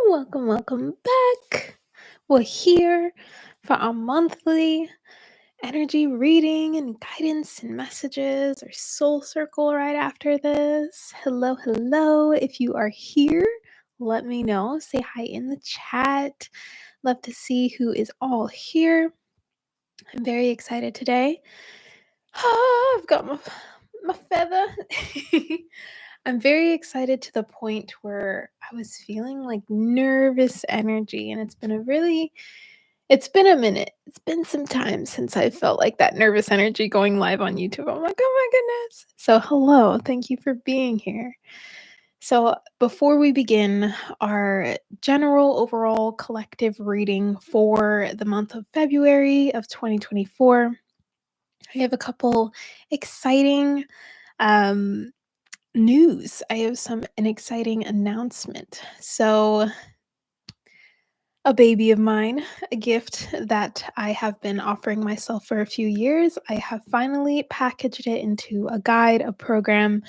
Welcome back. We're here for our monthly energy reading and guidance and messages, or soul circle right after this. Hello. If you are here, let me know. Say hi in the chat. Love to see who is all here. I'm very excited today. I've got my feather. I'm very excited to the point where I was feeling like nervous energy, and it's been a minute. It's been some time since I felt like that nervous energy going live on YouTube. I'm like, oh my goodness. So, hello. Thank you for being here. So, before we begin our general overall collective reading for the month of February of 2024, I have a couple exciting um, news. I have an exciting announcement. So, a baby of mine, a gift that I have been offering myself for a few years, I have finally packaged it into a guide, a program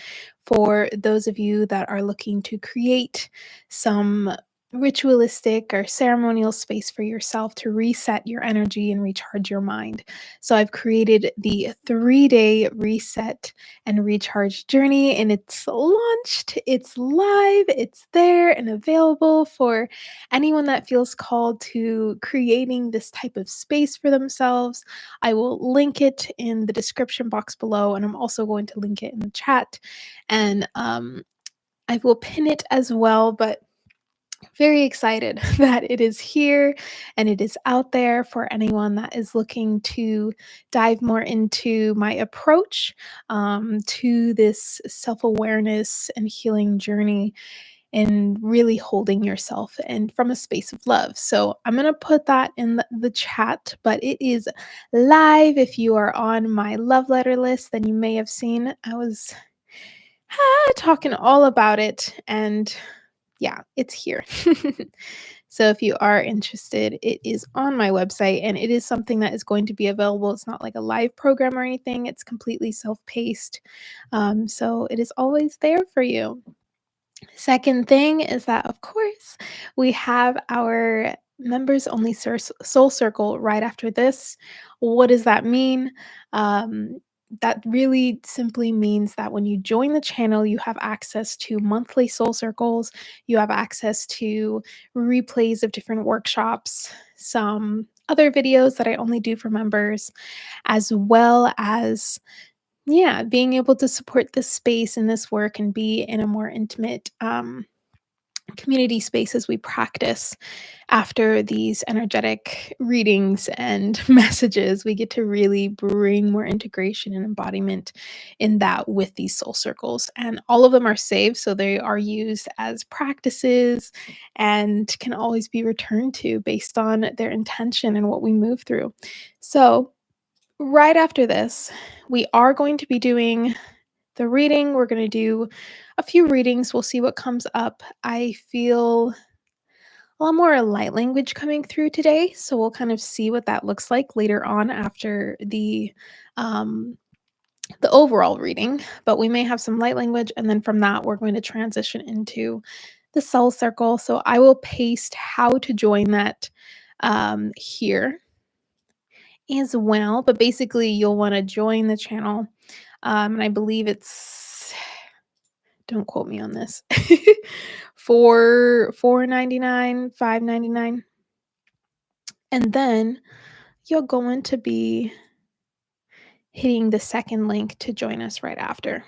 for those of you that are looking to create some ritualistic or ceremonial space for yourself to reset your energy and recharge your mind. So I've created the 3-day reset and recharge journey, and it's launched, it's live, it's there and available for anyone that feels called to creating this type of space for themselves. I will link it in the description box below, and I'm also going to link it in the chat. And I will pin it as well, but very excited that it is here and it is out there for anyone that is looking to dive more into my approach to this self-awareness and healing journey, and really holding yourself and from a space of love. So I'm going to put that in the chat, but it is live. If you are on my love letter list, then you may have seen I was talking all about it, and yeah, it's here. So if you are interested, it is on my website, and it is something that is going to be available. It's not like a live program or anything. It's completely self-paced. So it is always there for you. Second thing is that, of course, we have our members only soul circle right after this. What does that mean? That really simply means that when you join the channel, you have access to monthly soul circles, you have access to replays of different workshops, some other videos that I only do for members, as well as being able to support this space and this work and be in a more intimate community space as we practice after these energetic readings and messages. We get to really bring more integration and embodiment in that with these soul circles. And all of them are saved, so they are used as practices and can always be returned to based on their intention and what we move through. So, right after this, we are going to be doing the reading. We're going to do a few readings. We'll see what comes up. I feel a lot more light language coming through today, so we'll kind of see what that looks like later on after um the overall reading. But we may have some light language, and then from that we're going to transition into the soul circle. So I will paste how to join that here as well. But basically, you'll want to join the channel, and I believe it's, don't quote me on this, for $4.99, $5.99, and then you're going to be hitting the second link to join us right after.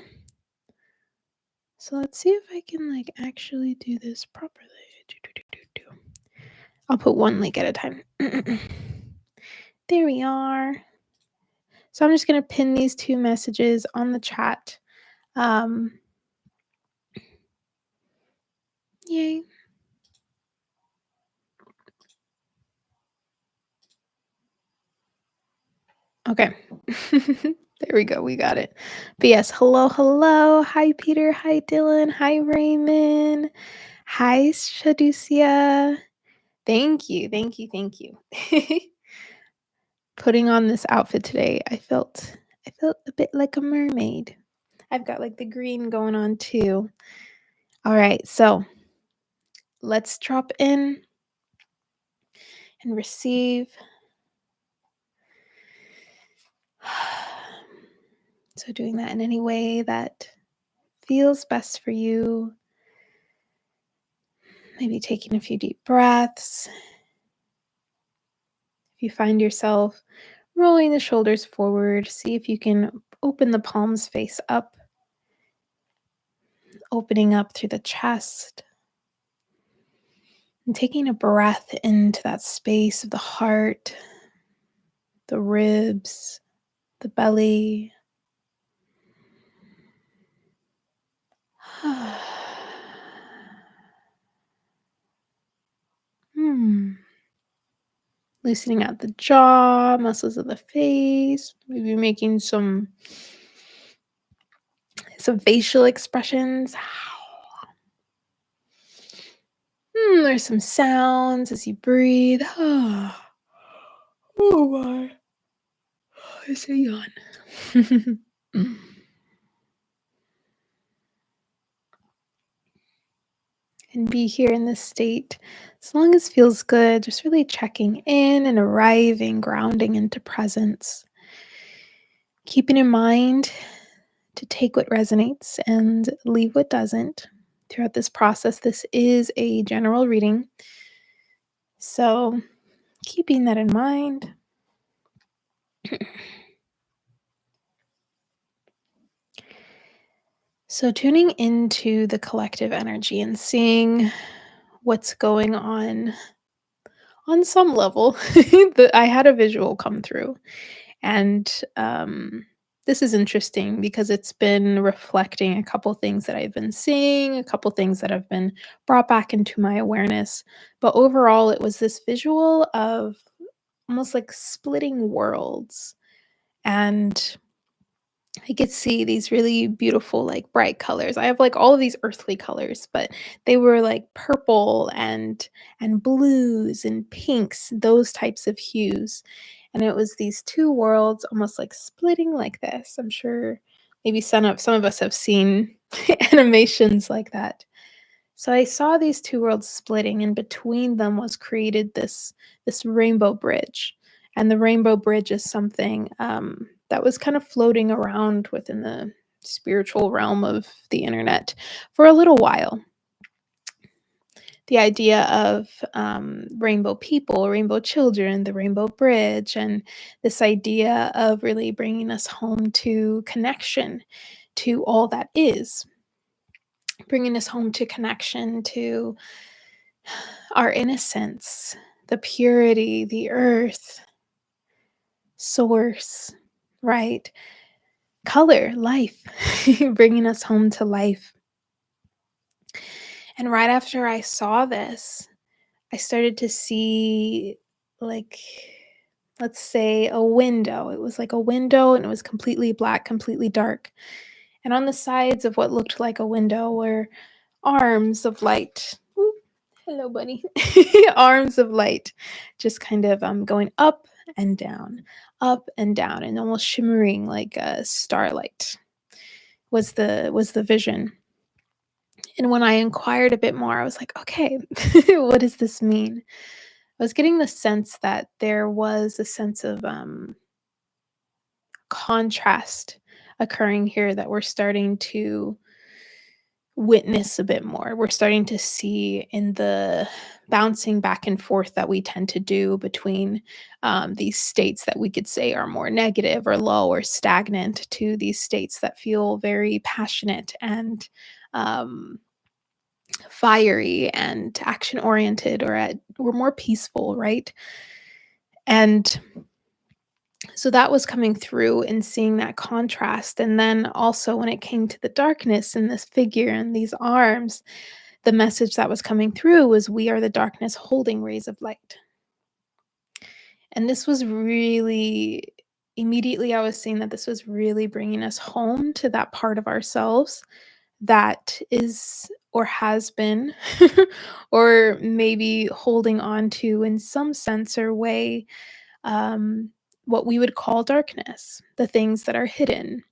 So let's see if I can actually do this properly. I'll put one link at a time. There we are. So I'm just going to pin these two messages on the chat. Yay. Okay. There we go. We got it. But yes, hello. Hi, Peter. Hi, Dylan. Hi, Raymond. Hi, Shadusia. Thank you. Putting on this outfit today, I felt a bit like a mermaid. I've got the green going on too. All right, so let's drop in and receive. So, doing that in any way that feels best for you. Maybe taking a few deep breaths. If you find yourself rolling the shoulders forward, see if you can open the palms face up, opening up through the chest, and taking a breath into that space of the heart, the ribs, the belly. Hmm. Loosening out the jaw, muscles of the face, maybe making some facial expressions. There's some sounds as you breathe. Oh my, it's a yawn. And be here in this state as long as feels good, just really checking in and arriving, grounding into presence. Keeping in mind to take what resonates and leave what doesn't throughout this process. This is a general reading. So, keeping that in mind. So, tuning into the collective energy and seeing what's going on some level. I had a visual come through, and this is interesting because it's been reflecting a couple things that I've been seeing, a couple things that have been brought back into my awareness. But overall, it was this visual of almost like splitting worlds. And I could see these really beautiful, like bright colors. I have like all of these earthly colors, but they were like purple and blues and pinks, those types of hues. And it was these two worlds almost like splitting like this. I'm sure maybe some of us have seen animations like that. So I saw these two worlds splitting, and between them was created this rainbow bridge. And the rainbow bridge is something that was kind of floating around within the spiritual realm of the internet for a little while. The idea of rainbow people, rainbow children, the rainbow bridge, and this idea of really bringing us home to connection to all that is, bringing us home to connection to our innocence, the purity, the earth, source, right? Color, life, bringing us home to life. And right after I saw this, I started to see, like, let's say a window. It was like a window and it was completely black, completely dark. And on the sides of what looked like a window were arms of light. Ooh, hello, bunny. Arms of light, just kind of going up and down, and almost shimmering like a starlight was the vision. And when I inquired a bit more, I was like, okay, what does this mean? I was getting the sense that there was a sense of contrast occurring here that we're starting to witness a bit more. We're starting to see in the bouncing back and forth that we tend to do between these states that we could say are more negative or low or stagnant to these states that feel very passionate and um, fiery and action oriented or more peaceful, right? And so that was coming through and seeing that contrast. And then also when it came to the darkness and this figure and these arms, the message that was coming through was, we are the darkness holding rays of light. And this was really, immediately I was seeing that this was really bringing us home to that part of ourselves that is or has been or maybe holding on to in some sense or way um, what we would call darkness, the things that are hidden,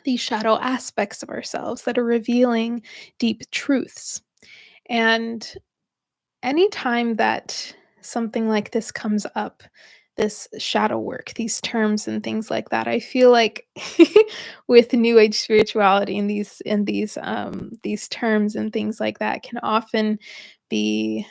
these shadow aspects of ourselves that are revealing deep truths. And anytime that something like this comes up, this shadow work, these terms and things like that, I feel like with new age spirituality and these terms and things like that can often be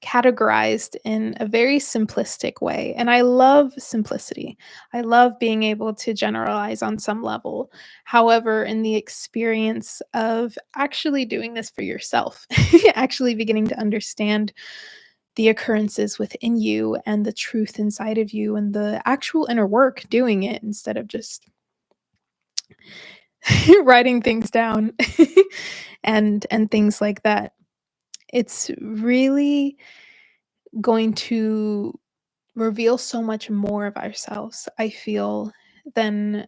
categorized in a very simplistic way. And I love simplicity. I love being able to generalize on some level. However, in the experience of actually doing this for yourself, actually beginning to understand the occurrences within you and the truth inside of you and the actual inner work doing it instead of just writing things down and things like that. It's really going to reveal so much more of ourselves, I feel, than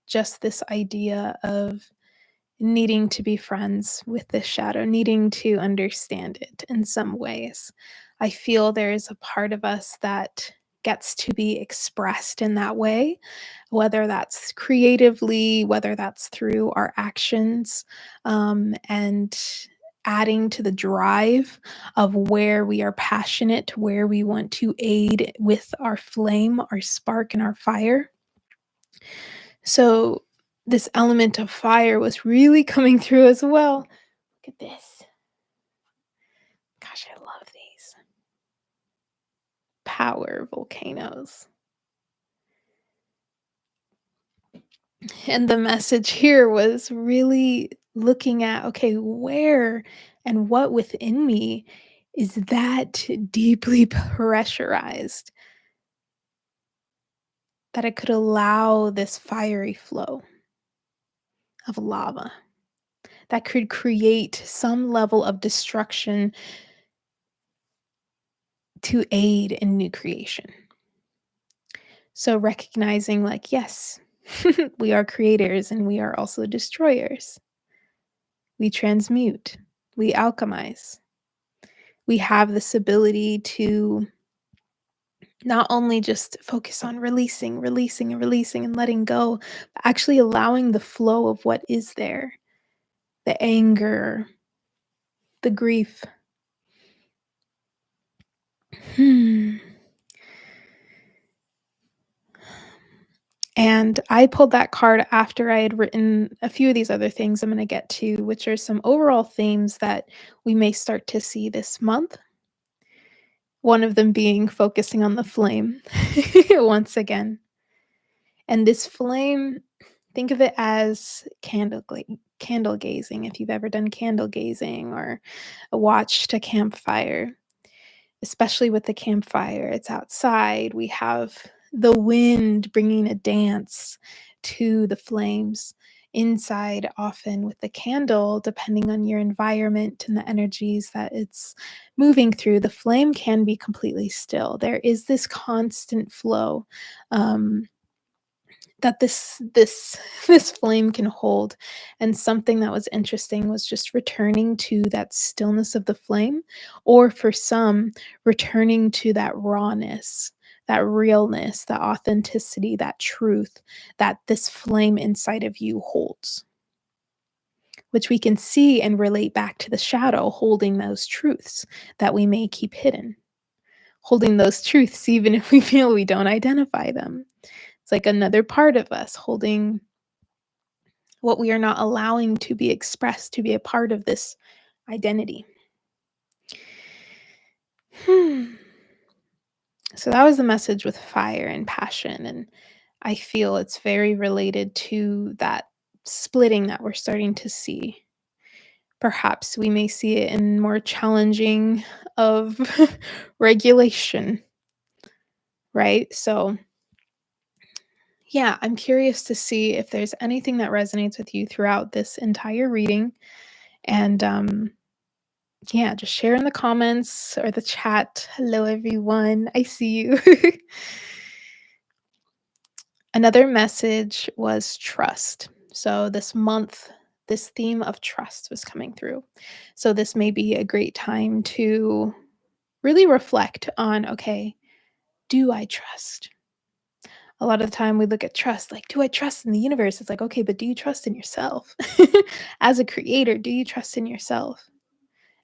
just this idea of needing to be friends with this shadow, needing to understand it in some ways. I feel there is a part of us that gets to be expressed in that way, whether that's creatively, whether that's through our actions, and adding to the drive of where we are passionate, to where we want to aid with our flame, our spark, and our fire. So this element of fire was really coming through as well. Look at this. Gosh, I love these. Power volcanoes. And the message here was really looking at, okay, where and what within me is that deeply pressurized that it could allow this fiery flow of lava that could create some level of destruction to aid in new creation. So recognizing, like, yes, we are creators and we are also destroyers. We transmute, we alchemize. We have this ability to not only just focus on releasing, releasing, and releasing and letting go, but actually allowing the flow of what is there, the anger, the grief. Hmm. And I pulled that card after I had written a few of these other things I'm going to get to, which are some overall themes that we may start to see this month. One of them being focusing on the flame once again. And this flame, think of it as candle gazing, if you've ever done candle gazing or watched a campfire. Especially with the campfire, it's outside, we have the wind bringing a dance to the flames. Inside, often with the candle, depending on your environment and the energies that it's moving through, the flame can be completely still. There is this constant flow, um, that this this flame can hold. And something that was interesting was just returning to that stillness of the flame, or for some, returning to that rawness, that realness, that authenticity, that truth that this flame inside of you holds, which we can see and relate back to the shadow holding those truths that we may keep hidden, holding those truths even if we feel we don't identify them. It's like another part of us holding what we are not allowing to be expressed, to be a part of this identity. Hmm. So that was the message with fire and passion. And I feel it's very related to that splitting that we're starting to see. Perhaps we may see it in more challenging of regulation, right? So yeah, I'm curious to see if there's anything that resonates with you throughout this entire reading. And yeah, just share in the comments or the chat. Hello, everyone. I see you. Another message was trust. So this month, this theme of trust was coming through. So this may be a great time to really reflect on, okay, do I trust? A lot of the time we look at trust like, do I trust in the universe? It's like, okay, but do you trust in yourself? As a creator, do you trust in yourself?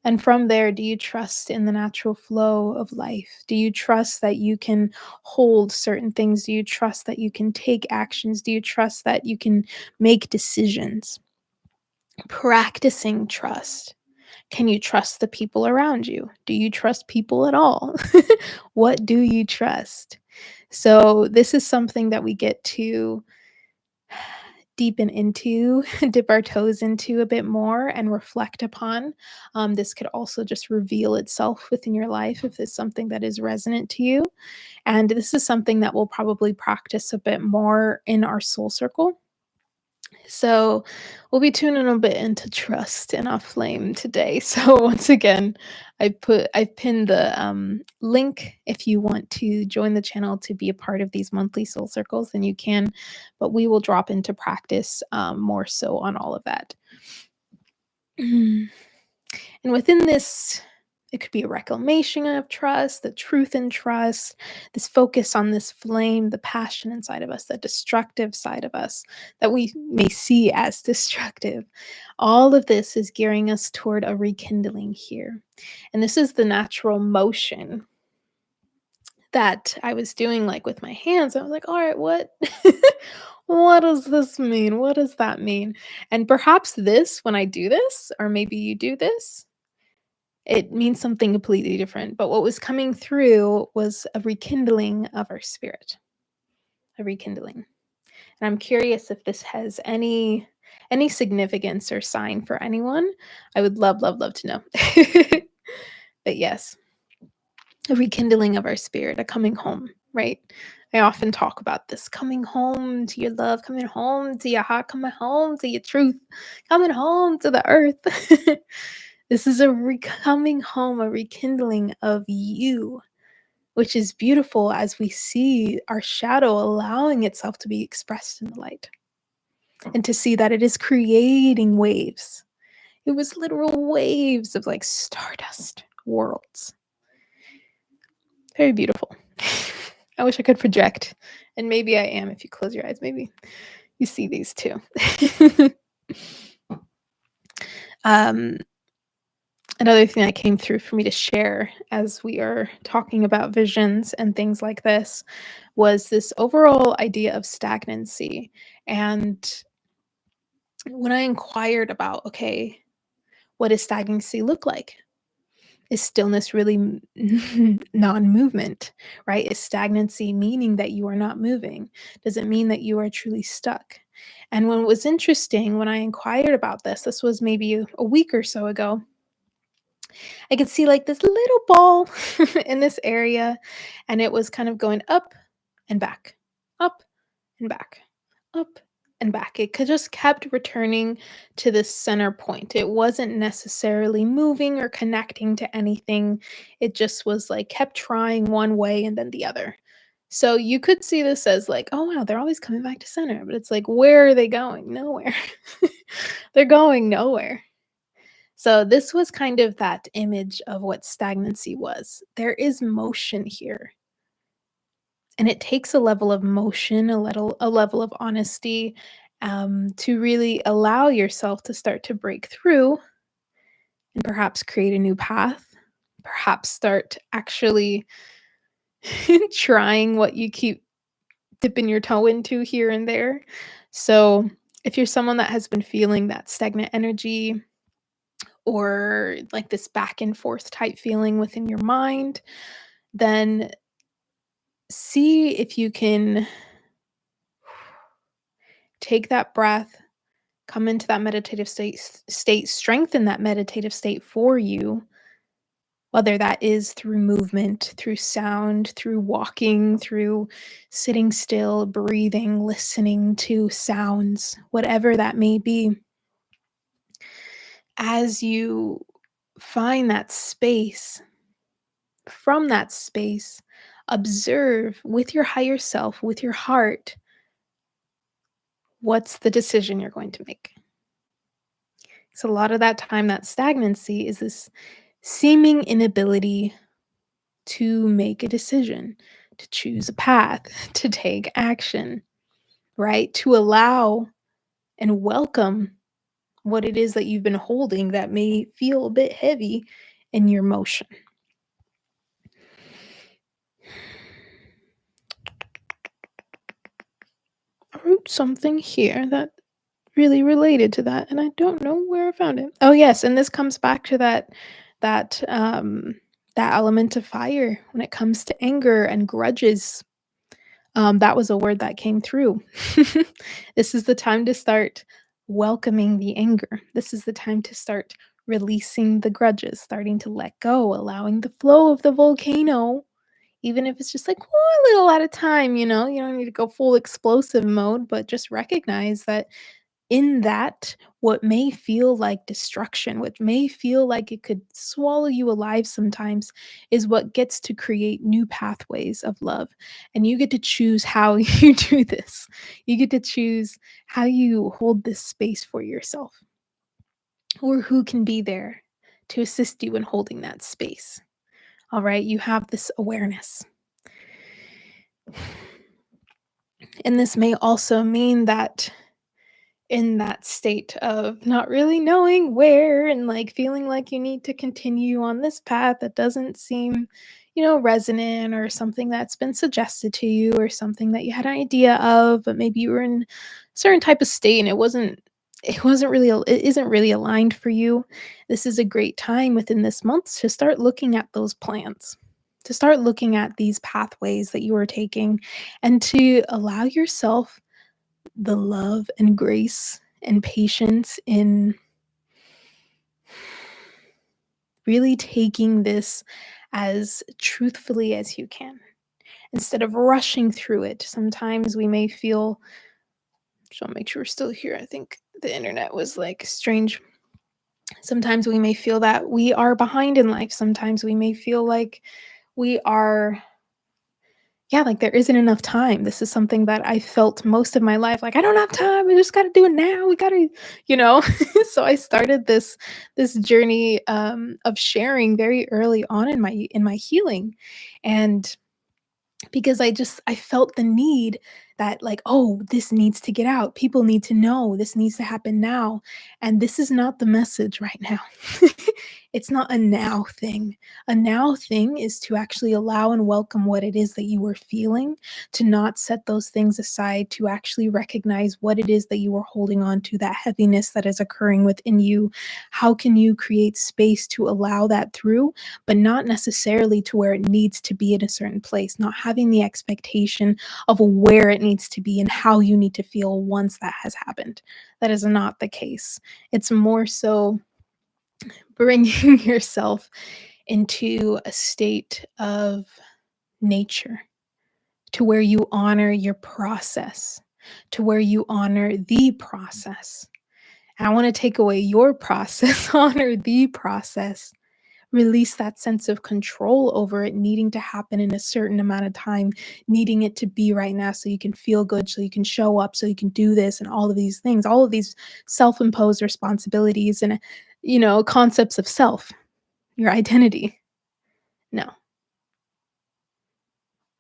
And from there, do you trust in the natural flow of life? Do you trust that you can hold certain things? Do you trust that you can take actions? Do you trust that you can make decisions? Practicing trust. Can you trust the people around you? Do you trust people at all? What do you trust? So, this is something that we get to deepen into, dip our toes into a bit more and reflect upon. This could also just reveal itself within your life if it's something that is resonant to you. And this is something that we'll probably practice a bit more in our soul circle. So we'll be tuning a bit into trust in our flame today. So once again, I've pinned the link if you want to join the channel to be a part of these monthly soul circles, then you can. But we will drop into practice more so on all of that. And within this, it could be a reclamation of trust, the truth in trust, this focus on this flame, the passion inside of us, the destructive side of us that we may see as destructive. All of this is gearing us toward a rekindling here. And this is the natural motion that I was doing like with my hands. I was like, all right, what? What does this mean? What does that mean? And perhaps this, when I do this, or maybe you do this, it means something completely different, but what was coming through was a rekindling of our spirit, a rekindling. And I'm curious if this has any significance or sign for anyone. I would love, love, love to know. But yes, a rekindling of our spirit, a coming home, right? I often talk about this coming home to your love, coming home to your heart, coming home to your truth, coming home to the earth. This is a coming home, a rekindling of you, which is beautiful as we see our shadow allowing itself to be expressed in the light and to see that it is creating waves. It was literal waves of like stardust worlds. Very beautiful. I wish I could project, and maybe I am. If you close your eyes, maybe you see these too. um, Another thing that came through for me to share as we are talking about visions and things like this was this overall idea of stagnancy. And when I inquired about, okay, what does stagnancy look like? Is stillness really non-movement, right? Is stagnancy meaning that you are not moving? Does it mean that you are truly stuck? And when it was interesting, when I inquired about this was maybe a week or so ago, I could see like this little ball in this area, and it was kind of going up and back, up and back, up and back. It could just kept returning to this center point. It wasn't necessarily moving or connecting to anything. It just was like kept trying one way and then the other. So you could see this as like, oh wow, they're always coming back to center, but it's like, where are they going? Nowhere. They're going nowhere. So this was kind of that image of what stagnancy was. There is motion here. And it takes a level of motion, a level of honesty, to really allow yourself to start to break through and perhaps create a new path, perhaps start actually trying what you keep dipping your toe into here and there. So if you're someone that has been feeling that stagnant energy or like this back and forth type feeling within your mind, then see if you can take that breath, come into that meditative state, strengthen that meditative state for you, whether that is through movement, through sound, through walking, through sitting still, breathing, listening to sounds, whatever that may be. As you find that space, from that space, observe with your higher self, with your heart, what's the decision you're going to make. So, a lot of that time, that stagnancy is this seeming inability to make a decision, to choose a path, to take action, right? To allow and welcome what it is that you've been holding that may feel a bit heavy in your motion. I wrote something here that really related to that, and I don't know where I found it. Oh, yes, and this comes back to that, um, that element of fire when it comes to anger and grudges. That was a word that came through. This is the time to start welcoming the anger. This is the time to start releasing the grudges, starting to let go, allowing the flow of the volcano, even if it's just like a little at a time, you don't need to go full explosive mode, but just recognize that in that, what may feel like destruction, what may feel like it could swallow you alive sometimes, is what gets to create new pathways of love. And you get to choose how you do this. You get to choose how you hold this space for yourself, or who can be there to assist you in holding that space. All right, you have this awareness. And this may also mean that in that state of not really knowing where and like feeling like you need to continue on this path that doesn't seem, resonant, or something that's been suggested to you, or something that you had an idea of, but maybe you were in a certain type of state and it isn't really aligned for you. This is a great time within this month to start looking at those plans. To start looking at these pathways that you are taking, and to allow yourself the love and grace and patience in really taking this as truthfully as you can, instead of rushing through it. Sometimes we may feel, so I'll make sure we're still here. I think the internet was like strange. Sometimes we may feel that we are behind in life. Sometimes we may feel like we are, yeah, like there isn't enough time. This is something that I felt most of my life. Like, I don't have time. We just got to do it now. We got to, you know. So I started this journey of sharing very early on in my healing, and because I felt the need that, like, oh, this needs to get out. People need to know. This needs to happen now. And this is not the message right now. It's not a now thing. A now thing is to actually allow and welcome what it is that you were feeling, to not set those things aside, to actually recognize what it is that you are holding on to, that heaviness that is occurring within you. How can you create space to allow that through, but not necessarily to where it needs to be in a certain place, not having the expectation of where it needs to be and how you need to feel once that has happened. That is not the case. It's more so bringing yourself into a state of nature, to where you honor your process, to where you honor the process. I want to take away your process, honor the process. Release that sense of control over it needing to happen in a certain amount of time, needing it to be right now so you can feel good, so you can show up, so you can do this, and all of these things, all of these self-imposed responsibilities and, concepts of self, your identity. No.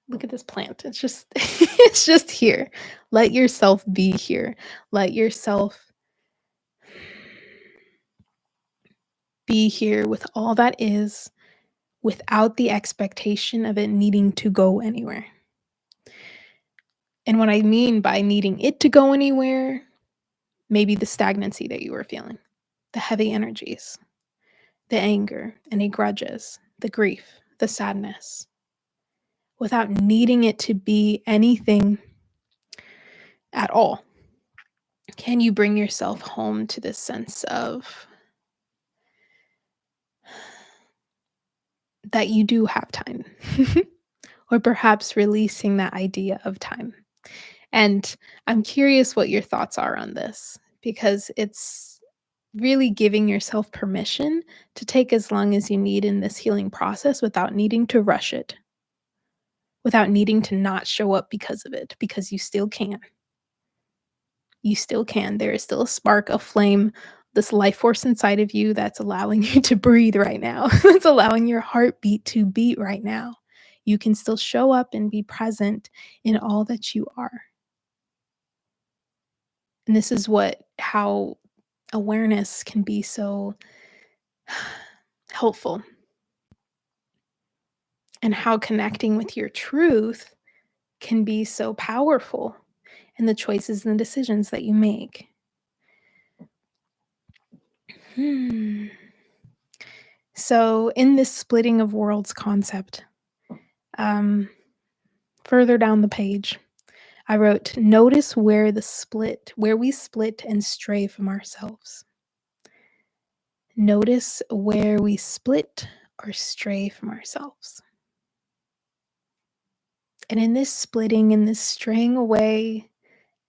Look at this plant. It's just it's just here. Let yourself be here. Let yourself be here with all that is, without the expectation of it needing to go anywhere. And what I mean by needing it to go anywhere, maybe the stagnancy that you were feeling, the heavy energies, the anger, any grudges, the grief, the sadness, without needing it to be anything at all. Can you bring yourself home to this sense of that you do have time? Or perhaps releasing that idea of time. And I'm curious what your thoughts are on this, because it's really giving yourself permission to take as long as you need in this healing process without needing to rush it, without needing to not show up because of it, because you still can. You still can. There is still a spark, a flame, this life force inside of you that's allowing you to breathe right now. It's allowing your heartbeat to beat right now. You can still show up and be present in all that you are. And this is how awareness can be so helpful, and how connecting with your truth can be so powerful in the choices and decisions that you make. Hmm. So, in this splitting of worlds concept, um, further down the page, I wrote, notice where we split and stray from ourselves. Notice where we split or stray from ourselves. And in this splitting, in this straying away,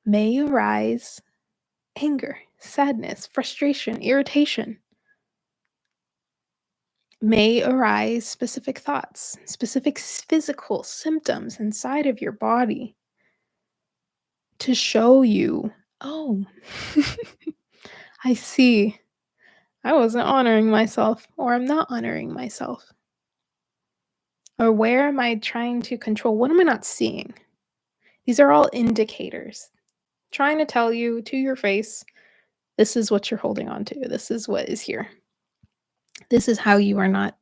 may arise anger, sadness, frustration, irritation. May arise specific thoughts, specific physical symptoms inside of your body to show you, oh, I see. I wasn't honoring myself, or I'm not honoring myself. Or where am I trying to control? What am I not seeing? These are all indicators trying to tell you to your face, this is what you're holding on to. This is what is here. This is how you are not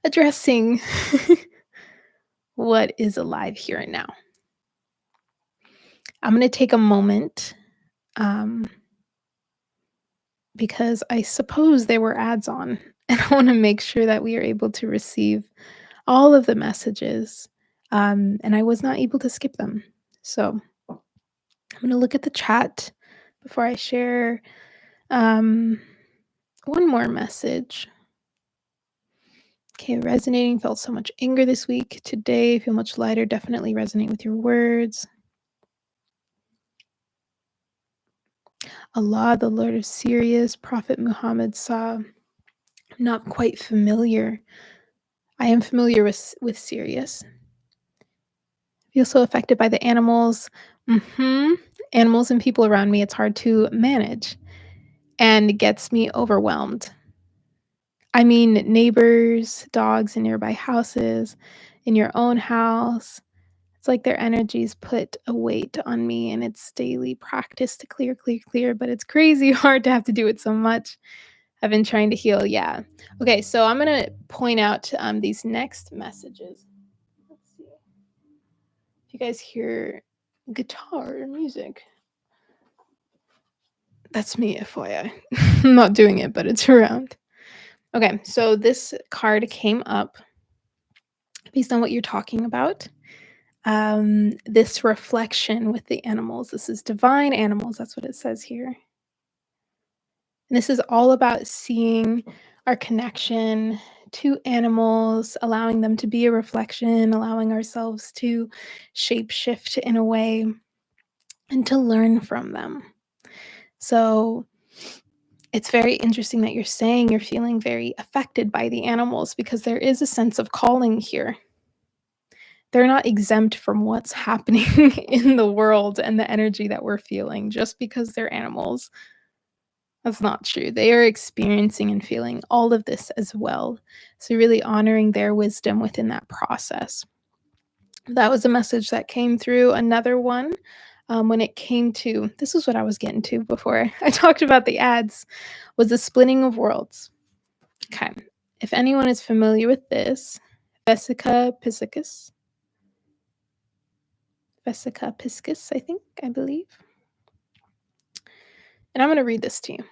addressing what is alive here and now. I'm going to take a moment um, because I suppose there were ads on, and I want to make sure that we are able to receive all of the messages, and I was not able to skip them. So I'm going to look at the chat before I share one more message. Okay, resonating. Felt so much anger this week. Today, feel much lighter. Definitely resonate with your words. Allah, the Lord of Sirius, Prophet Muhammad saw. I'm not quite familiar. I am familiar with Sirius. Feel so affected by the animals. Animals and people around me. It's hard to manage and gets me overwhelmed. I mean, neighbors, dogs in nearby houses, in your own house. It's like their energies put a weight on me, and it's daily practice to clear, clear, clear, but it's crazy hard to have to do it so much. I've been trying to heal. Yeah. Okay, so I'm going to point out these next messages. Let's see. If you guys hear guitar or music, that's me, FYI. I'm not doing it, but it's around. Okay, so this card came up based on what you're talking about. This reflection with the animals. This is divine animals. That's what it says here. And this is all about seeing our connection to animals, allowing them to be a reflection, allowing ourselves to shape shift in a way and to learn from them. So it's very interesting that you're saying you're feeling very affected by the animals, because there is a sense of calling here. They're not exempt from what's happening in the world and the energy that we're feeling just because they're animals. That's not true. They are experiencing and feeling all of this as well. So, really honoring their wisdom within that process. That was a message that came through. Another one, when it came to, this is what I was getting to before I talked about the ads, was the splitting of worlds. Okay. If anyone is familiar with this, Vesica piscus, I believe. And I'm going to read this to you.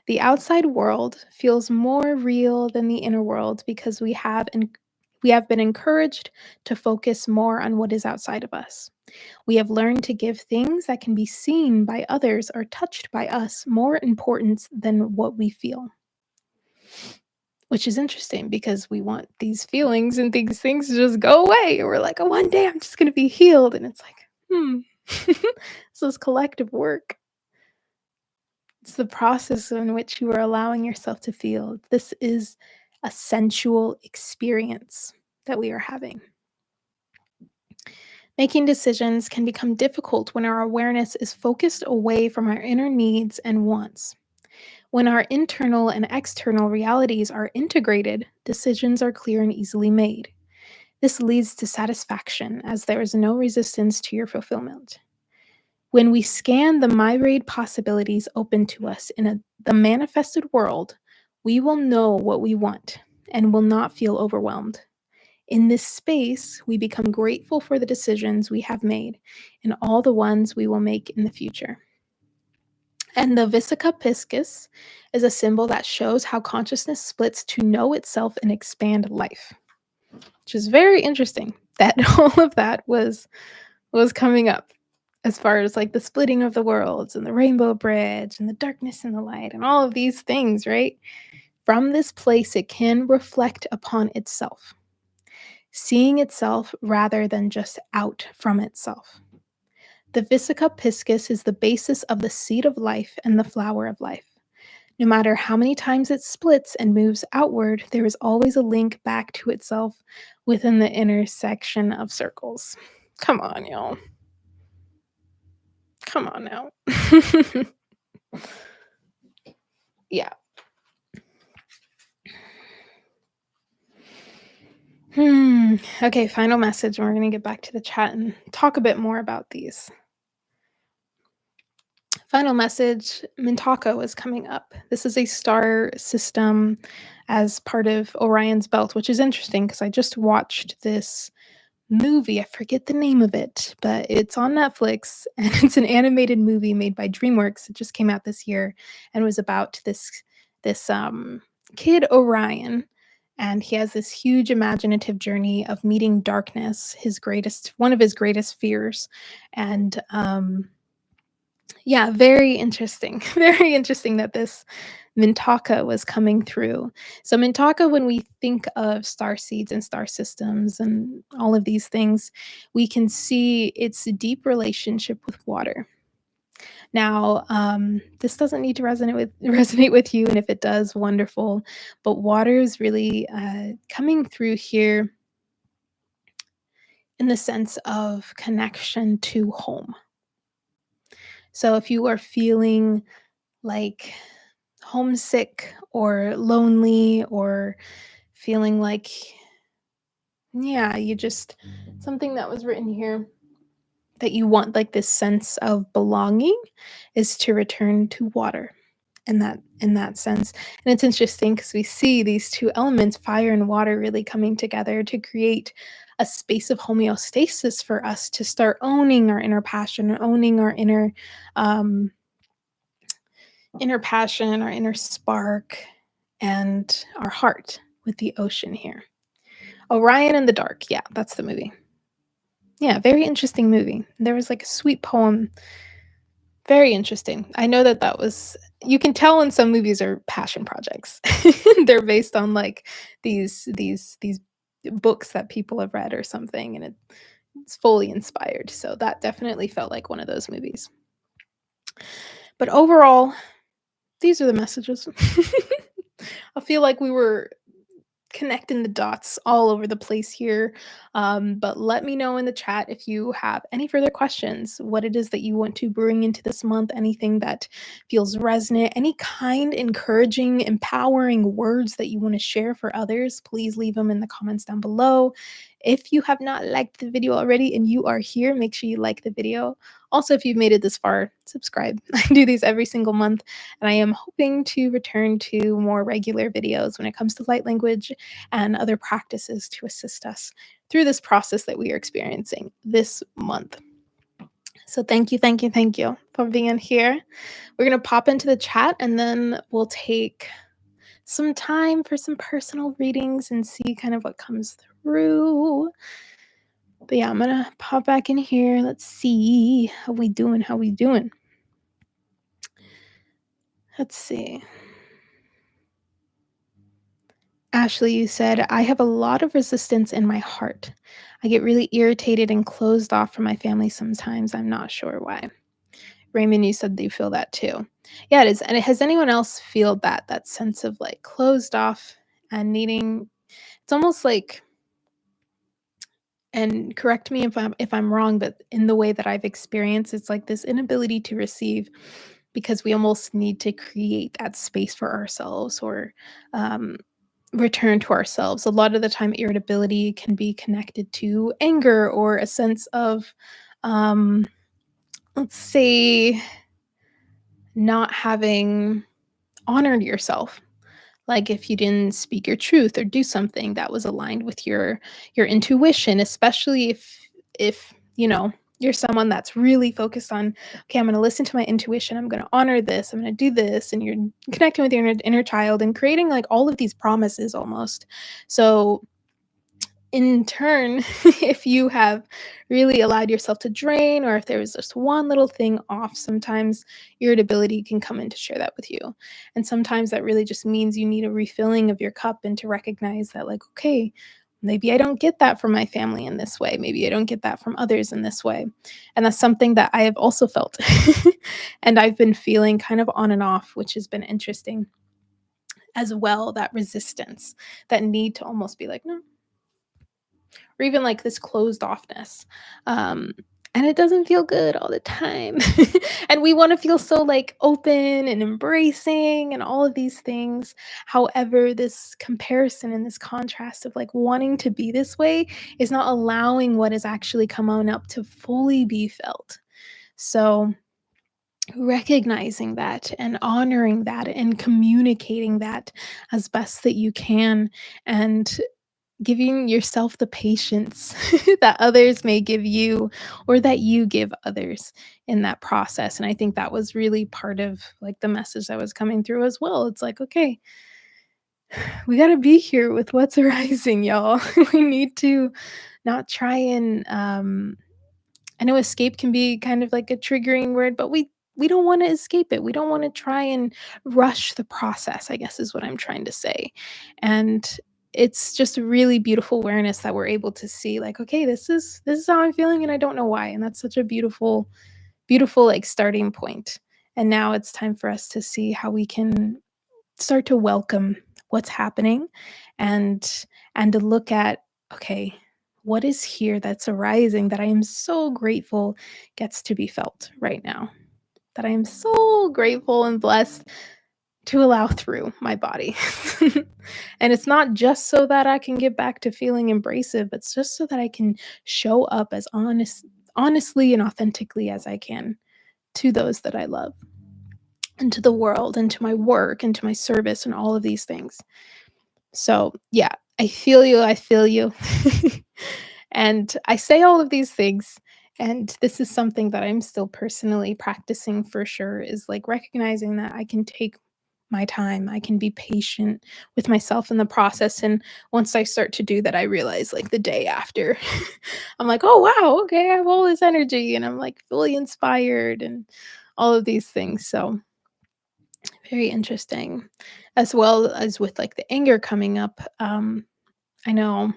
The outside world feels more real than the inner world because we have been encouraged to focus more on what is outside of us. We have learned to give things that can be seen by others or touched by us more importance than what we feel. Which is interesting because we want these feelings and these things to just go away. And we're like, oh, one day I'm just going to be healed. And it's like, this is collective work. It's the process in which you are allowing yourself to feel. This is a sensual experience that we are having. Making decisions can become difficult when our awareness is focused away from our inner needs and wants. When our internal and external realities are integrated, decisions are clear and easily made. This leads to satisfaction as there is no resistance to your fulfillment. When we scan the myriad possibilities open to us in the manifested world, we will know what we want and will not feel overwhelmed. In this space, we become grateful for the decisions we have made and all the ones we will make in the future. And the Visica Piscis is a symbol that shows how consciousness splits to know itself and expand life, which is very interesting that all of that was coming up as far as like the splitting of the worlds and the rainbow bridge and the darkness and the light and all of these things, right? From this place, it can reflect upon itself, seeing itself rather than just out from itself. The Visica Piscis is the basis of the seed of life and the flower of life. No matter how many times it splits and moves outward, there is always a link back to itself within the intersection of circles. Come on, y'all. Come on now. Yeah. Okay, final message, and we're going to get back to the chat and talk a bit more about these. Final message, Mintaka is coming up. This is a star system as part of Orion's belt, which is interesting because I just watched this movie. I forget the name of it, but it's on Netflix and it's an animated movie made by DreamWorks. It just came out this year and was about this kid Orion, and he has this huge imaginative journey of meeting darkness, one of his greatest fears. And yeah, very interesting. Very interesting that this Mintaka was coming through. So Mintaka, when we think of star seeds and star systems and all of these things, we can see its deep relationship with water. Now, this doesn't need to resonate with you, and if it does, wonderful. But water is really coming through here in the sense of connection to home. So if you are feeling like homesick or lonely or feeling like, yeah, you just something that was written here that you want like this sense of belonging is to return to water in that sense. And it's interesting because we see these two elements, fire and water, really coming together to create a space of homeostasis for us to start owning our inner passion, owning our um inner passion, our inner spark, and our heart with the ocean here. Orion in the Dark. Yeah, that's the movie. Yeah, very interesting movie. There was like a sweet poem. Very interesting. I know that was, you can tell when some movies are passion projects. They're based on like these books that people have read or something, and it's fully inspired. So that definitely felt like one of those movies. But overall, these are the messages. I feel like we were connecting the dots all over the place here. But let me know in the chat if you have any further questions, what it is that you want to bring into this month, anything that feels resonant, any kind, encouraging, empowering words that you want to share for others. Please leave them in the comments down below. If you have not liked the video already and you are here, make sure you like the video. Also, if you've made it this far, subscribe. I do these every single month, and I am hoping to return to more regular videos when it comes to light language and other practices to assist us through this process that we are experiencing this month. So thank you, thank you, thank you for being here. We're going to pop into the chat and then we'll take some time for some personal readings and see kind of what comes through. But yeah, I'm going to pop back in here. Let's see how we doing, how we doing. Let's see. Ashley, you said, I have a lot of resistance in my heart. I get really irritated and closed off from my family sometimes. I'm not sure why. Raymond, you said that you feel that too. Yeah, it is. And has anyone else feel that sense of like closed off and needing, it's almost like, and correct me if I'm wrong, but in the way that I've experienced, it's like this inability to receive because we almost need to create that space for ourselves or um, return to ourselves. A lot of the time, irritability can be connected to anger or a sense of um, let's say, not having honored yourself. Like if you didn't speak your truth or do something that was aligned with your intuition, especially if, you're someone that's really focused on, okay, I'm going to listen to my intuition. I'm going to honor this. I'm going to do this. And you're connecting with your inner child and creating like all of these promises almost. So in turn, if you have really allowed yourself to drain, or if there was just one little thing off, sometimes irritability can come in to share that with you. And sometimes that really just means you need a refilling of your cup and to recognize that, like, okay, maybe I don't get that from my family in this way. Maybe I don't get that from others in this way. And that's something that I have also felt. And I've been feeling kind of on and off, which has been interesting as well. That resistance, that need to almost be like, no, or even like this closed offness. Um, and it doesn't feel good all the time. And we want to feel so like open and embracing and all of these things. However, this comparison and this contrast of like wanting to be this way is not allowing what is actually come on up to fully be felt. So, recognizing that and honoring that and communicating that as best that you can, and giving yourself the patience that others may give you or that you give others in that process. And I think that was really part of like the message that was coming through as well. It's like, okay, we got to be here with what's arising, y'all. We need to not try and I know escape can be kind of like a triggering word, but we don't want to escape it. We don't want to try and rush the process, I guess is what I'm trying to say. And it's just a really beautiful awareness that we're able to see like, okay, this is how I'm feeling and I don't know why. And that's such a beautiful like starting point. And now it's time for us to see how we can start to welcome what's happening, and to look at, okay, what is here that's arising that I am so grateful gets to be felt right now, that I am so grateful and blessed to allow through my body. And it's not just so that I can get back to feeling embracive, it's just so that I can show up as honestly and authentically as I can to those that I love, and to the world, and to my work, and to my service, and all of these things. So, yeah, I feel you, I feel you. And I say all of these things, and this is something that I'm still personally practicing for sure, is like recognizing that I can take my time, I can be patient with myself in the process. And once I start to do that, I realize like the day after, I'm like, oh, wow, okay, I have all this energy and I'm like fully inspired and all of these things. So, very interesting. As well as with like the anger coming up. I know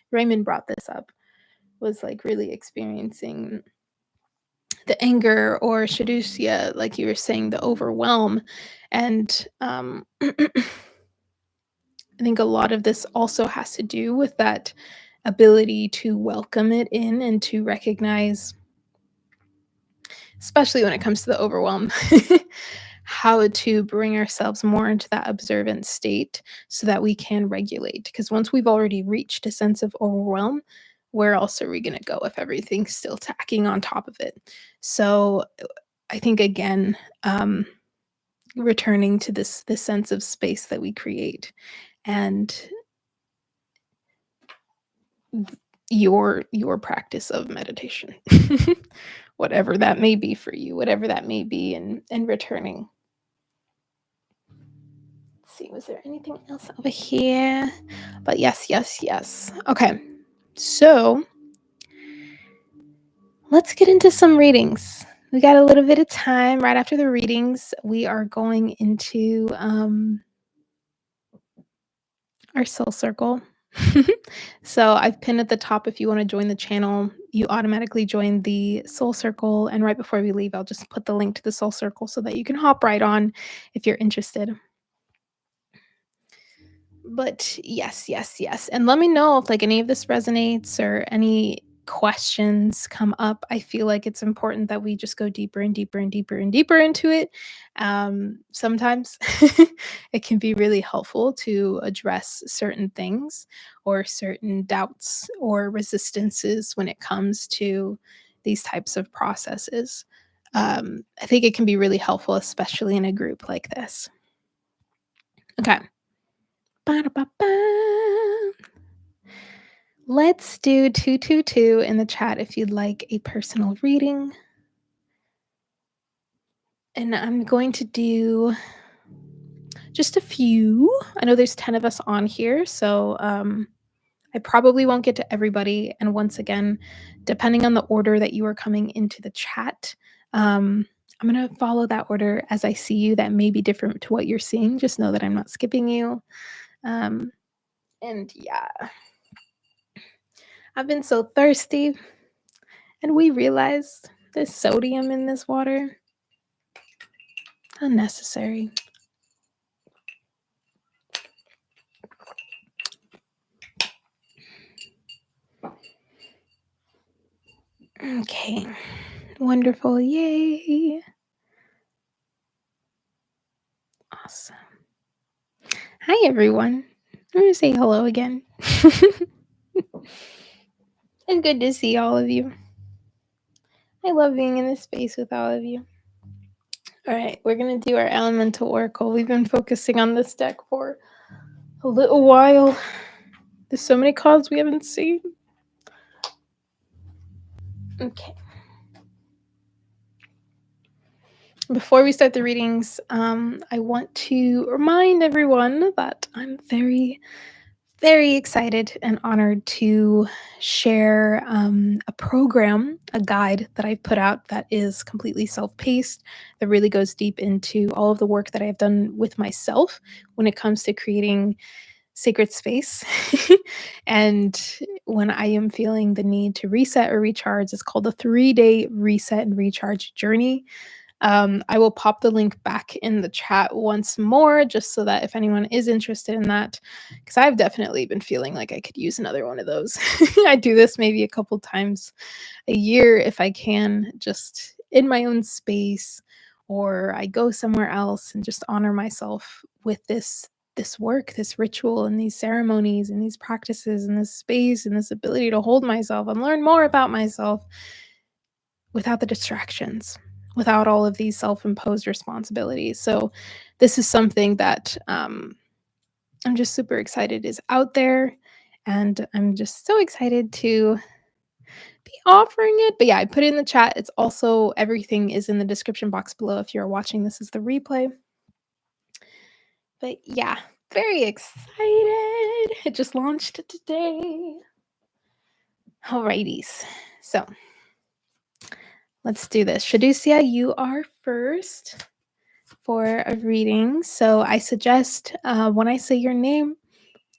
Raymond brought this up, was like really experiencing the anger or Shadusia, like you were saying, the overwhelm. And I think a lot of this also has to do with that ability to welcome it in and to recognize, especially when it comes to the overwhelm, how to bring ourselves more into that observant state so that we can regulate. Because once we've already reached a sense of overwhelm, where else are we going to go if everything's still tacking on top of it? So I think again, returning to this sense of space that we create, and your practice of meditation, whatever that may be for you, whatever that may be, and returning. Let's see, was there anything else over here? But yes, yes, yes. Okay, so let's get into some readings. We got a little bit of time right after the readings. We are going into our soul circle. So I've pinned at the top, if you want to join the channel, you automatically join the soul circle. And right before we leave, I'll just put the link to the soul circle so that you can hop right on if you're interested. But yes, yes, yes. And let me know if like any of this resonates or any questions come up. I feel like it's important that we just go deeper and deeper and deeper and deeper into it. Sometimes it can be really helpful to address certain things or certain doubts or resistances when it comes to these types of processes. I think it can be really helpful, especially in a group like this. Okay. Ba-da-ba-ba. Let's do 222 in the chat if you'd like a personal reading. And I'm going to do just a few. I know there's 10 of us on here, so I probably won't get to everybody. And once again, depending on the order that you are coming into the chat, I'm going to follow that order as I see you. That may be different to what you're seeing. Just know that I'm not skipping you. And yeah, I've been so thirsty. And we realized there's sodium in this water. Unnecessary. Okay. Wonderful. Yay. Awesome. Hi, everyone. I'm going to say hello again. It's good to see all of you. I love being in this space with all of you. All right, we're going to do our elemental oracle. We've been focusing on this deck for a little while. There's so many cards we haven't seen. Okay. Before we start the readings, I want to remind everyone that I'm very, very excited and honored to share a program, a guide that I've put out that is completely self-paced, that really goes deep into all of the work that I've done with myself when it comes to creating sacred space. And when I am feeling the need to reset or recharge, it's called the 3-day reset and recharge journey. I will pop the link back in the chat once more, just so that if anyone is interested in that, because I've definitely been feeling like I could use another one of those. I do this maybe a couple times a year if I can, just in my own space, or I go somewhere else and just honor myself with this work, this ritual, and these ceremonies, and these practices, and this space, and this ability to hold myself and learn more about myself without the distractions, without all of these self-imposed responsibilities. So this is something that I'm just super excited is out there, and I'm just so excited to be offering it. But yeah, I put it in the chat. It's also, everything is in the description box below if you're watching this as the replay. But yeah, very excited. It just launched today. Alrighties. So let's do this. Shadusia, you are first for a reading. So I suggest when I say your name,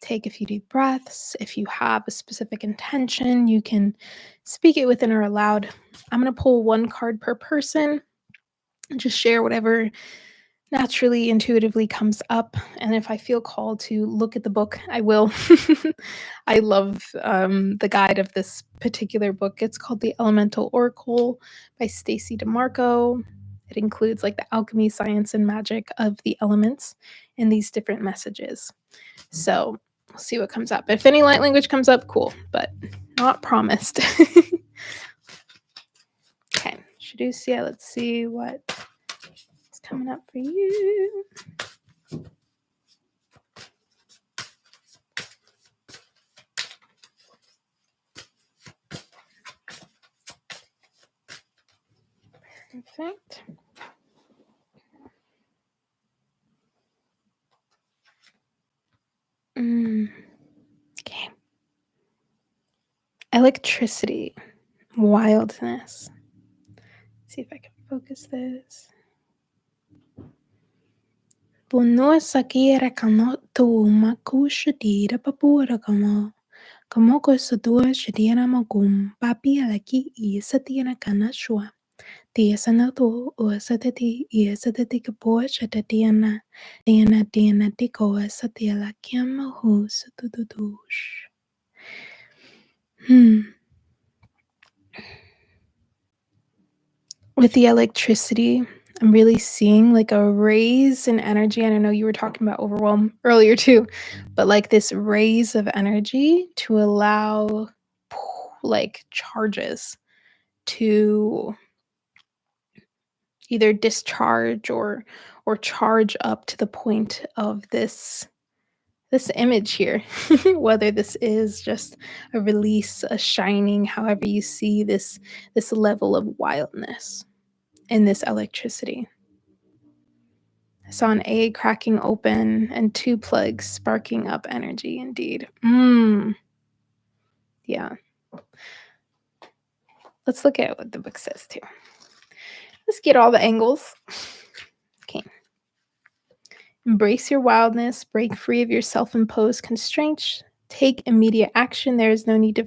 take a few deep breaths. If you have a specific intention, you can speak it within or aloud. I'm going to pull one card per person and just share whatever naturally, intuitively comes up. And if I feel called to look at the book, I will. I love the guide of this particular book. It's called The Elemental Oracle by Stacy DeMarco. It includes like the alchemy, science, and magic of the elements in these different messages. So we'll see what comes up. If any light language comes up, cool, but not promised. Okay, Shadusia, let's see what is coming up for you. Perfect. Okay. Electricity, wildness. Let's see if I can focus this. Puno sakira kano tu maku shadira papura kamo. Kamoko sadua shadira magum. Papi alaki isatina kana shua. Tia sanato o satati isatati kapo shadatiana. Diana tiko satila kiama ho satudush. With the electricity, I'm really seeing like a raise in energy. And I know you were talking about overwhelm earlier too, but like this raise of energy to allow like charges to either discharge or charge up to the point of this image here. Whether this is just a release, a shining, however you see this level of wildness in this electricity. I saw an egg cracking open and two plugs sparking up energy indeed. Yeah. Let's look at what the book says too. Let's get all the angles. Okay. Embrace your wildness, break free of your self-imposed constraints, take immediate action. There is no need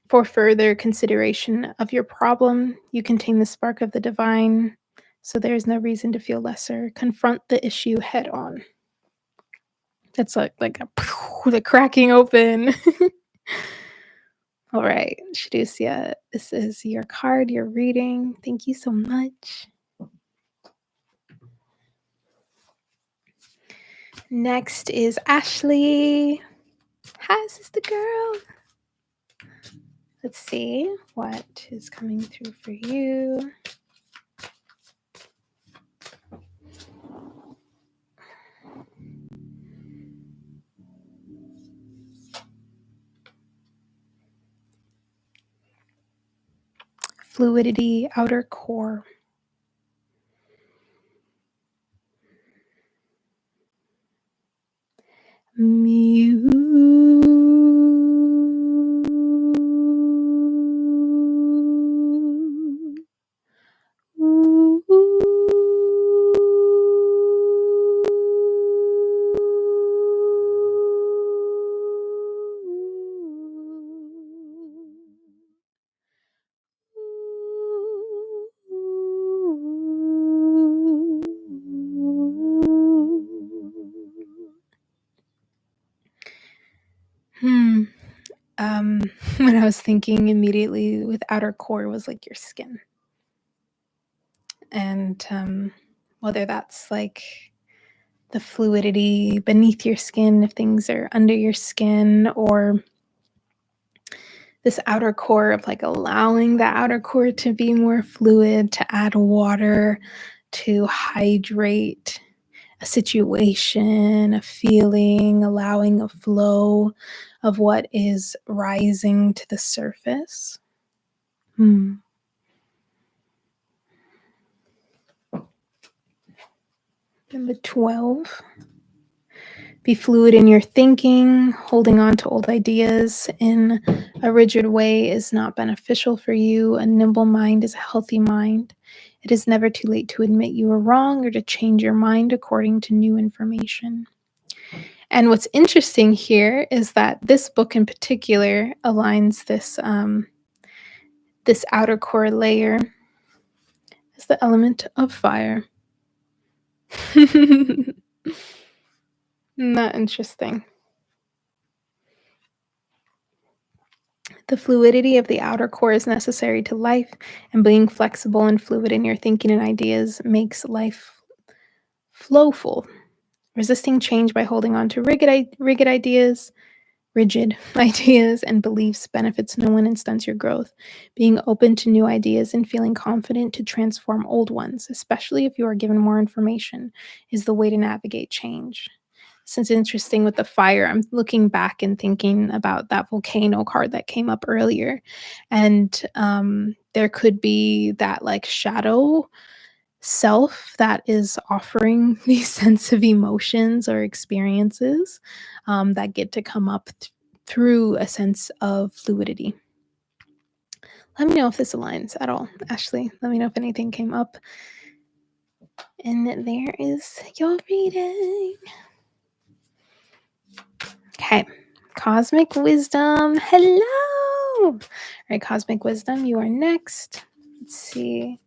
for further consideration of your problem. You contain the spark of the divine, so there is no reason to feel lesser. Confront the issue head on. That's like the cracking open. All right, Shadusia, this is your card, your reading. Thank you so much. Next is Ashley. Hi, sister girl. Let's see what is coming through for you. Fluidity, outer core. When I was thinking immediately with outer core was like your skin. And whether that's like the fluidity beneath your skin, if things are under your skin, or this outer core of like allowing the outer core to be more fluid, to add water, to hydrate a situation, a feeling, allowing a flow of what is rising to the surface. Number 12. Be fluid in your thinking. Holding on to old ideas in a rigid way is not beneficial for you. A nimble mind is a healthy mind. It is never too late to admit you were wrong or to change your mind according to new information. And what's interesting here is that this book in particular aligns this this outer core layer as the element of fire. Isn't that interesting? The fluidity of the outer core is necessary to life, and being flexible and fluid in your thinking and ideas makes life flowful. Resisting change by holding on to rigid ideas and beliefs benefits no one and stunts your growth. Being open to new ideas and feeling confident to transform old ones, especially if you are given more information, is the way to navigate change. Since it's interesting with the fire, I'm looking back and thinking about that volcano card that came up earlier. And there could be that like shadow self that is offering these sense of emotions or experiences that get to come up through a sense of fluidity. Let me know if this aligns at all, Ashley. Let me know if anything came up. And there is your reading. Okay, Cosmic Wisdom. Hello. All right, Cosmic Wisdom, you are next. Let's see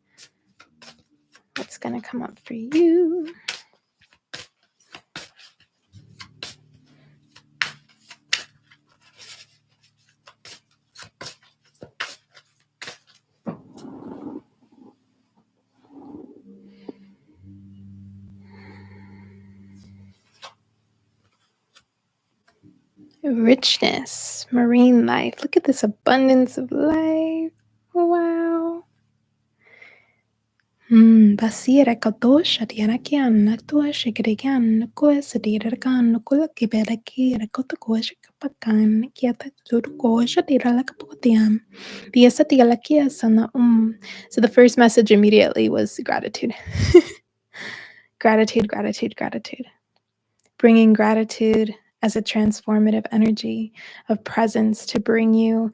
what's going to come up for you. Richness, marine life. Look at this abundance of life. basira kato shadianakian naktua shikirikan nakua sadirakan nakula kibelaki rakotako shikapakan kiata turuko shadiralakapotiam. Diasatialakia sana So the first message immediately was gratitude. Gratitude, gratitude, gratitude. Bringing gratitude as a transformative energy of presence to bring you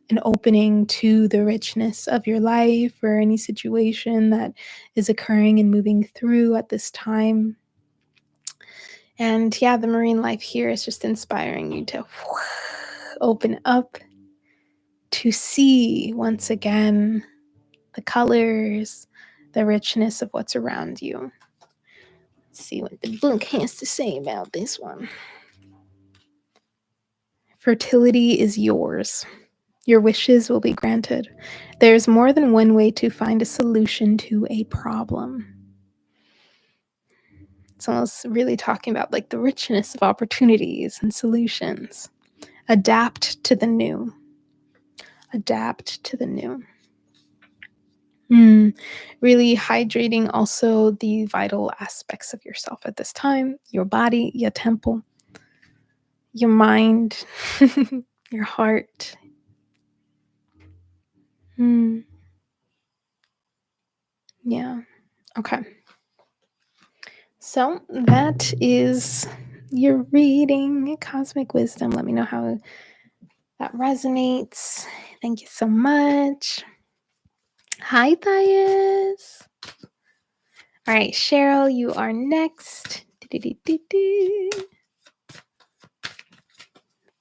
an opening to the richness of your life or any situation that is occurring and moving through at this time. And yeah, the marine life here is just inspiring you to open up to see once again the colors, the richness of what's around you. Let's see what the book has to say about this one. Fertility is yours. Your wishes will be granted. There's more than one way to find a solution to a problem. It's almost really talking about like the richness of opportunities and solutions. Adapt to the new. Adapt to the new. Really hydrating also the vital aspects of yourself at this time. Your body, your temple, your mind, your heart. Yeah. Okay. So that is your reading, Cosmic Wisdom. Let me know how that resonates. Thank you so much. Hi, Thais. All right, Cheryl, you are next.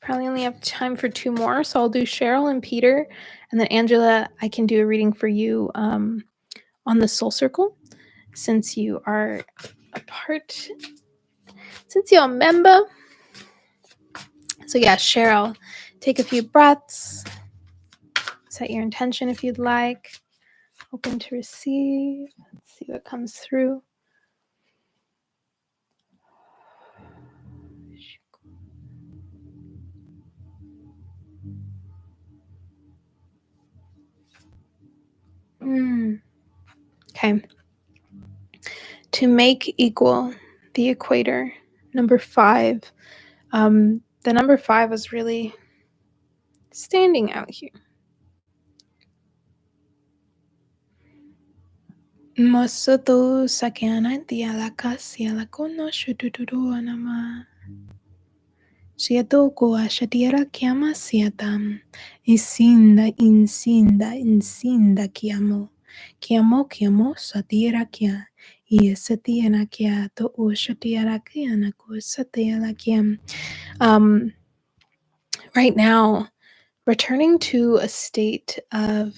Probably only have time for 2 more, so I'll do Cheryl and Peter. And then Angela, I can do a reading for you on the soul circle since you are a part, since you're a member. So yeah, Cheryl, take a few breaths. Set your intention if you'd like. Open to receive. Let's see what comes through. Okay. To make equal the equator, number 5. The number 5 was really standing out here. Masoto sakyana dialaka sialakono shududuru anama. Siatoko ashadira kiama siatam. Insinda kiamo. Kiamo satira kia. Yesatiana kia to ushatiara kiana kusatiala kiam. Right now, returning to a state of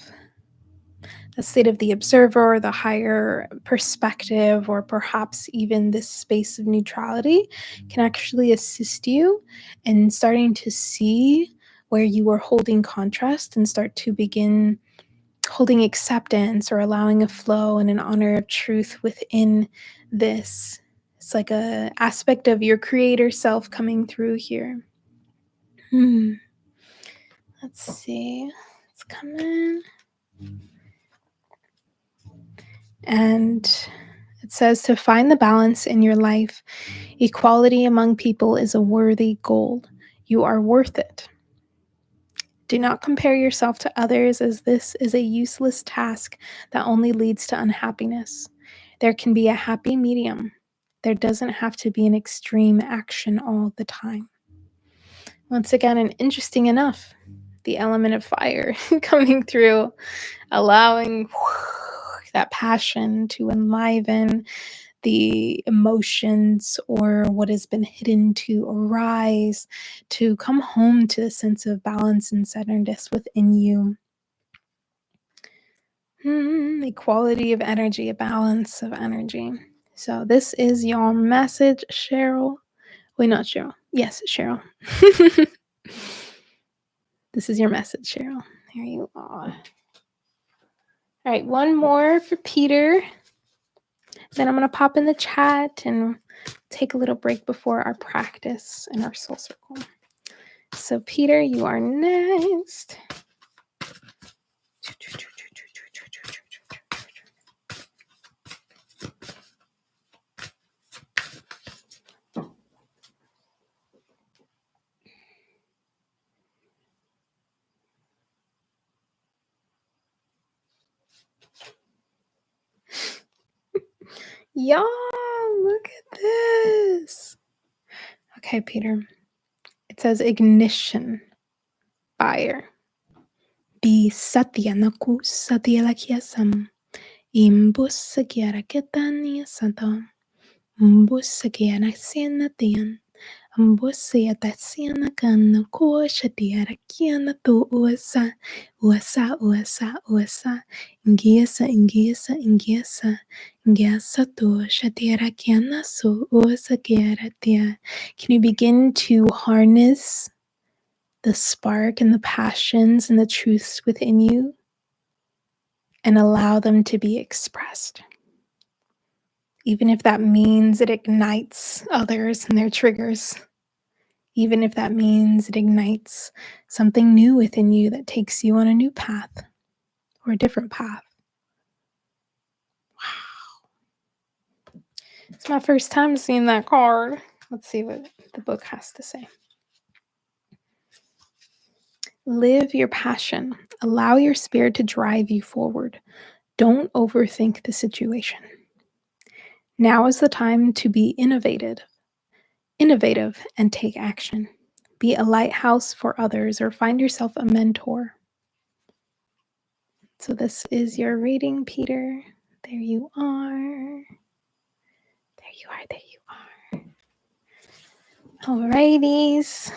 the observer, the higher perspective, or perhaps even this space of neutrality can actually assist you in starting to see where you are holding contrast and start to begin holding acceptance or allowing a flow and an honor of truth within this. It's like a aspect of your creator self coming through here. Let's see. It's coming. And it says to find the balance in your life, equality among people is a worthy goal. You are worth it. Do not compare yourself to others, as this is a useless task that only leads to unhappiness. There can be a happy medium. There doesn't have to be an extreme action all the time. Once again, and interesting enough, the element of fire coming through, allowing that passion to enliven the emotions or what has been hidden to arise, to come home to the sense of balance and centeredness within you. Equality of energy, a balance of energy. So this is your message, Cheryl. Wait, not Cheryl. Yes, Cheryl. This is your message, Cheryl. There you are. All right, one more for Peter. Then I'm going to pop in the chat and take a little break before our practice in our soul circle. So, Peter, you are next. Y'all, look at this. Okay, Peter. It says ignition, fire. Bi satyanaku satyalakyasam. Imbussagyaraketan yasatam. Mbussagyanasianatian. Mbussayatasianakan kuoshadiarakiana to uasa. Uasa, uasa, uasa. Ingiasa, ingiasa, ingiasa. Ingiasa to shadiarakiana so uasagyaratia. Can you begin to harness the spark and the passions and the truths within you and allow them to be expressed? Even if that means it ignites others and their triggers, even if that means it ignites something new within you that takes you on a new path or a different path. Wow. It's my first time seeing that card. Let's see what the book has to say. Live your passion. Allow your spirit to drive you forward. Don't overthink the situation. Now is the time to be innovative and take action. Be a lighthouse for others or find yourself a mentor. So this is your reading, Peter. There you are. There you are. There you are. Alrighties.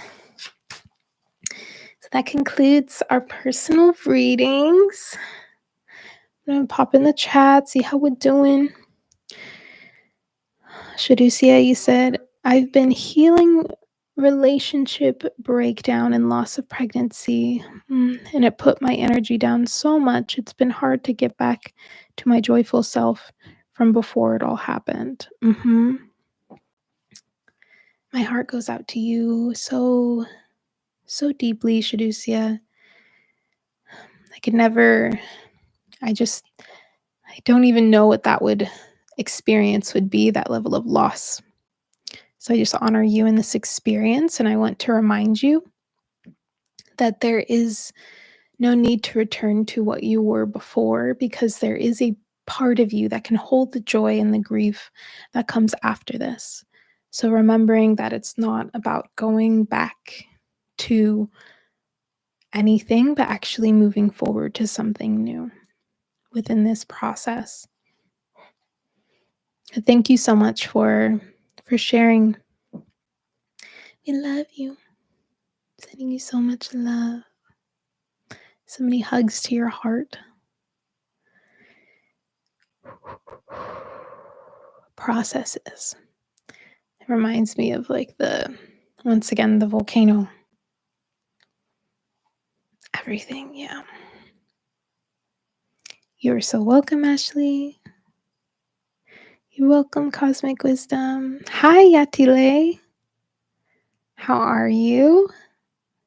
So that concludes our personal readings. I'm going to pop in the chat, see how we're doing. Shadusia, you said, I've been healing relationship breakdown and loss of pregnancy, and it put my energy down so much. It's been hard to get back to my joyful self from before it all happened. My heart goes out to you so deeply, Shadusia. I don't even know what that experience would be, that level of loss. So I just honor you in this experience, and I want to remind you that there is no need to return to what you were before, because there is a part of you that can hold the joy and the grief that comes after this. So remembering that it's not about going back to anything, but actually moving forward to something new within this process. Thank you so much for sharing. We love you. Sending you so much love. So many hugs to your heart. Processes. It reminds me of once again, the volcano. Everything, yeah. You're so welcome, Ashley. You're welcome, Cosmic Wisdom. Hi, Yatile. How are you?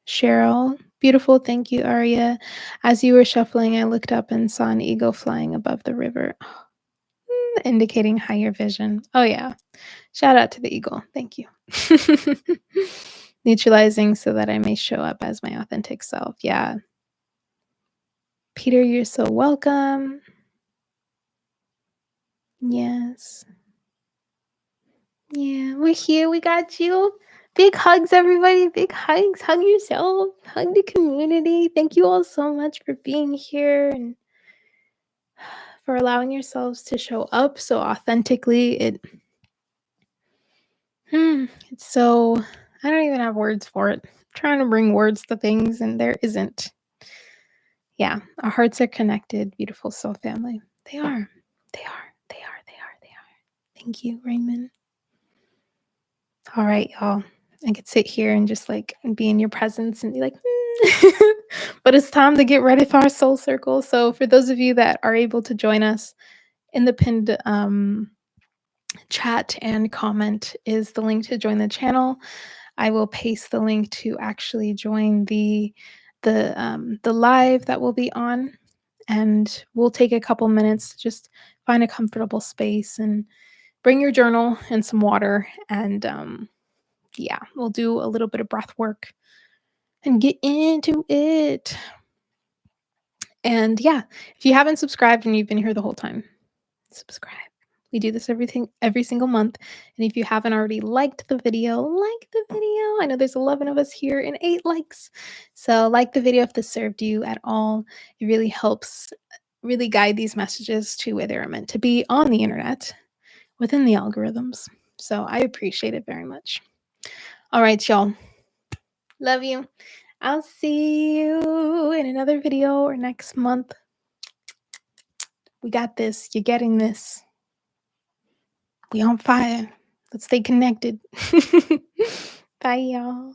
Cheryl, beautiful. Thank you, Aria. As you were shuffling, I looked up and saw an eagle flying above the river, indicating higher vision. Oh, yeah. Shout out to the eagle. Thank you. Neutralizing so that I may show up as my authentic self. Yeah. Peter, you're so welcome. Yes. Yeah, we're here. We got you. Big hugs, everybody. Big hugs. Hug yourself. Hug the community. Thank you all so much for being here and for allowing yourselves to show up so authentically. It's so, I don't even have words for it. I'm trying to bring words to things and there isn't. Yeah, our hearts are connected. Beautiful soul family. They are. They are. They are. They are. They are. Thank you, Raymond. All right, y'all. I could sit here and just be in your presence and be like, but it's time to get ready for our soul circle. So for those of you that are able to join us, in the pinned chat and comment is the link to join the channel. I will paste the link to actually join the live that will be on, and we'll take a couple minutes to just find a comfortable space and bring your journal and some water, and yeah, we'll do a little bit of breath work and get into it. And yeah, if you haven't subscribed and you've been here the whole time, subscribe. We do this every single month. And if you haven't already liked the video, like the video. I know there's 11 of us here and 8 likes. So like the video if this served you at all. It really helps really guide these messages to where they're meant to be on the internet within the algorithms. So I appreciate it very much. All right, y'all. Love you. I'll see you in another video or next month. We got this. You're getting this. We on fire. Let's stay connected. Bye, y'all.